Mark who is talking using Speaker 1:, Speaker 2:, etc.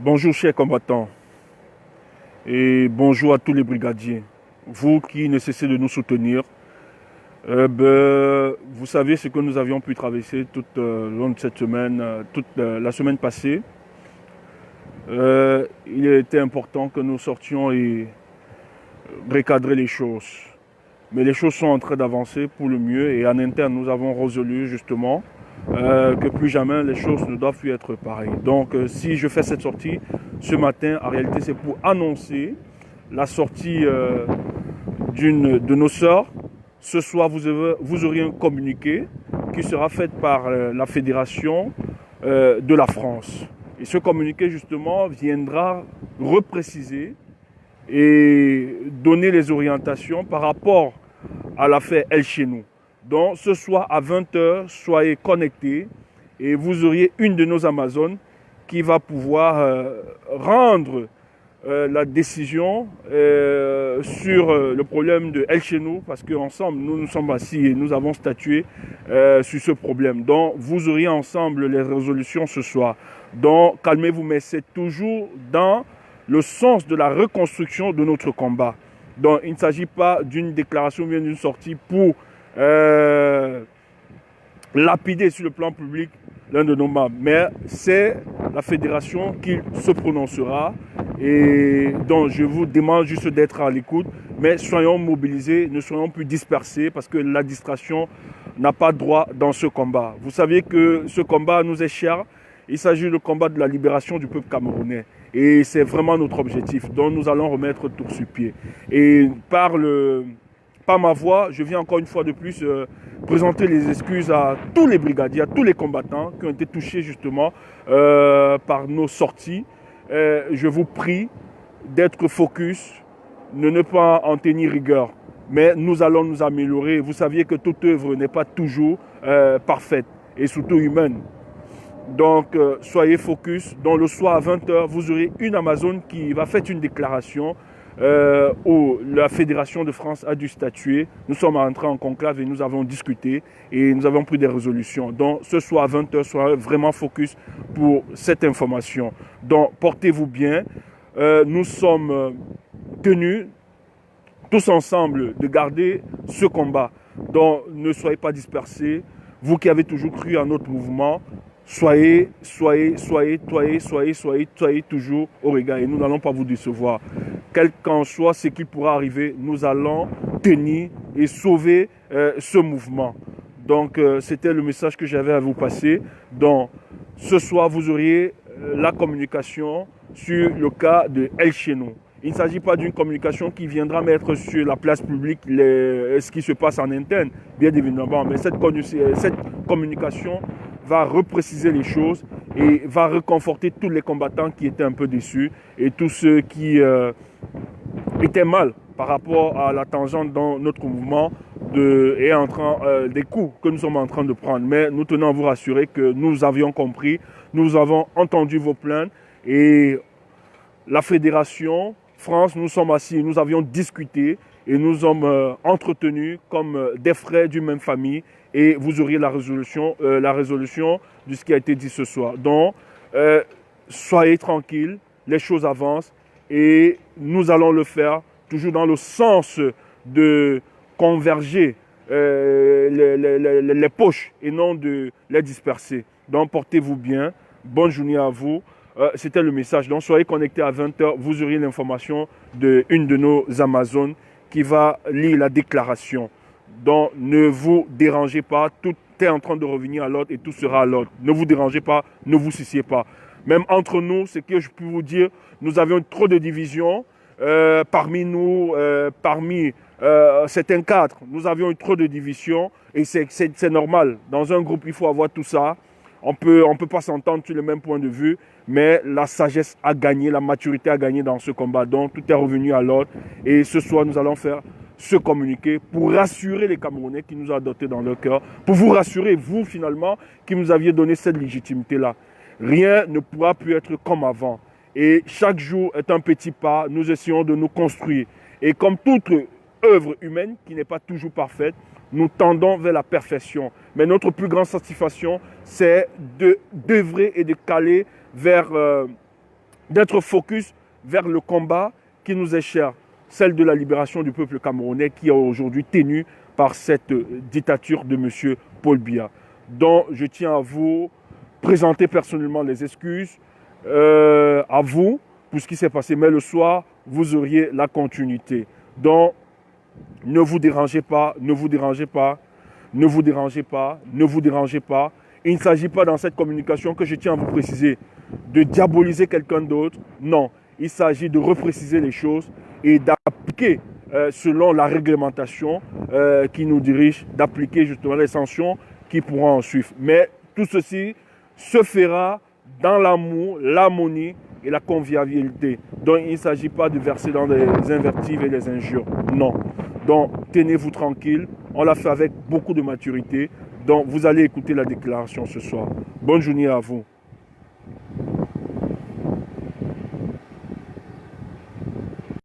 Speaker 1: Bonjour chers combattants et bonjour à tous les brigadiers. Vous qui ne cessez de nous soutenir, vous savez ce que nous avions pu traverser tout au long de cette semaine, toute la semaine passée. Il était important que nous sortions et recadrer les choses. Mais les choses sont en train d'avancer pour le mieux et en interne nous avons résolu justement que plus jamais les choses ne doivent plus être pareilles. Donc si je fais cette sortie ce matin, en réalité c'est pour annoncer la sortie d'une de nos sœurs. Ce soir vous aurez un communiqué qui sera fait par la Fédération de la France. Et ce communiqué justement viendra repréciser et donner les orientations par rapport à l'affaire El Chenou. Donc ce soir à 20 h, soyez connectés et vous auriez une de nos Amazones qui va pouvoir rendre la décision sur le problème de El Chenou, parce qu'ensemble nous nous sommes assis et nous avons statué sur ce problème. Donc vous auriez ensemble les résolutions ce soir. Donc calmez-vous, mais c'est toujours dans le sens de la reconstruction de notre combat. Donc il ne s'agit pas d'une déclaration ou bien d'une sortie pour lapider sur le plan public l'un de nos membres, mais c'est la fédération qui se prononcera et donc je vous demande juste d'être à l'écoute, mais soyons mobilisés, ne soyons plus dispersés parce que la distraction n'a pas droit dans ce combat. Vous savez que ce combat nous est cher, il s'agit du combat de la libération du peuple camerounais et c'est vraiment notre objectif, donc nous allons remettre tout sur pied. Et par ma voix, je viens encore une fois de plus présenter les excuses à tous les brigadiers, à tous les combattants qui ont été touchés justement par nos sorties. Je vous prie d'être focus, de ne pas en tenir rigueur, mais nous allons nous améliorer. Vous saviez que toute œuvre n'est pas toujours parfaite et surtout humaine. Donc soyez focus. Donc le soir à 20 h, vous aurez une Amazone qui va faire une déclaration où la Fédération de France a dû statuer. Nous sommes entrés en conclave et nous avons discuté et nous avons pris des résolutions. Donc ce soir à 20 h, soyez vraiment focus pour cette information. Donc portez-vous bien. Nous sommes tenus tous ensemble de garder ce combat. Donc ne soyez pas dispersés. Vous qui avez toujours cru à notre mouvement, soyez toujours au regard et nous n'allons pas vous décevoir. Quel qu'en soit ce qui pourra arriver, nous allons tenir et sauver ce mouvement. Donc c'était le message que j'avais à vous passer. Donc ce soir, vous auriez la communication sur le cas de El Chenou. Il ne s'agit pas d'une communication qui viendra mettre sur la place publique ce qui se passe en interne, bien évidemment, mais cette communication va repréciser les choses et va réconforter tous les combattants qui étaient un peu déçus et tous ceux qui étaient mal par rapport à la tangente dans notre mouvement des coups que nous sommes en train de prendre. Mais nous tenons à vous rassurer que nous avions compris, nous avons entendu vos plaintes et la Fédération France, nous sommes assis, nous avions discuté et nous sommes entretenus comme des frères d'une même famille et vous auriez la résolution de ce qui a été dit ce soir. Donc, soyez tranquilles, les choses avancent et nous allons le faire toujours dans le sens de converger les poches et non de les disperser. Donc, portez-vous bien. Bonne journée à vous. C'était le message. Donc, soyez connectés à 20 h. Vous aurez l'information d'une de nos Amazones qui va lire la déclaration. Donc, ne vous dérangez pas. Tout est en train de revenir à l'ordre et tout sera à l'ordre. Ne vous dérangez pas, ne vous souciez pas. Même entre nous, ce que je peux vous dire, nous avions trop de divisions parmi nous, parmi certains cadres. Nous avions eu trop de divisions et c'est normal. Dans un groupe, il faut avoir tout ça. On peut pas s'entendre sur le même point de vue, mais la sagesse a gagné, la maturité a gagné dans ce combat. Donc, tout est revenu à l'ordre. Et ce soir, nous allons faire ce communiqué pour rassurer les Camerounais qui nous ont adoptés dans leur cœur, pour vous rassurer, vous, finalement, qui nous aviez donné cette légitimité-là. Rien ne pourra plus être comme avant. Et chaque jour est un petit pas, nous essayons de nous construire. Et comme toute œuvre humaine qui n'est pas toujours parfaite, nous tendons vers la perfection. Mais notre plus grande satisfaction, c'est d'œuvrer et de caler vers d'être focus vers le combat qui nous est cher, celle de la libération du peuple camerounais qui est aujourd'hui tenu par cette dictature de M. Paul Biya. Donc, je tiens à vous présenter personnellement les excuses à vous pour ce qui s'est passé. Mais le soir, vous auriez la continuité. Donc, ne vous dérangez pas, ne vous dérangez pas, ne vous dérangez pas, ne vous dérangez pas. Il ne s'agit pas dans cette communication que je tiens à vous préciser de diaboliser quelqu'un d'autre. Non, il s'agit de repréciser les choses et d'appliquer selon la réglementation qui nous dirige, d'appliquer justement les sanctions qui pourront en suivre. Mais tout ceci se fera dans l'amour, l'harmonie et la convivialité. Donc il ne s'agit pas de verser dans des invectives et des injures. Non. Donc tenez-vous tranquille. On l'a fait avec beaucoup de maturité. Donc vous allez écouter la déclaration ce soir. Bonne journée à vous.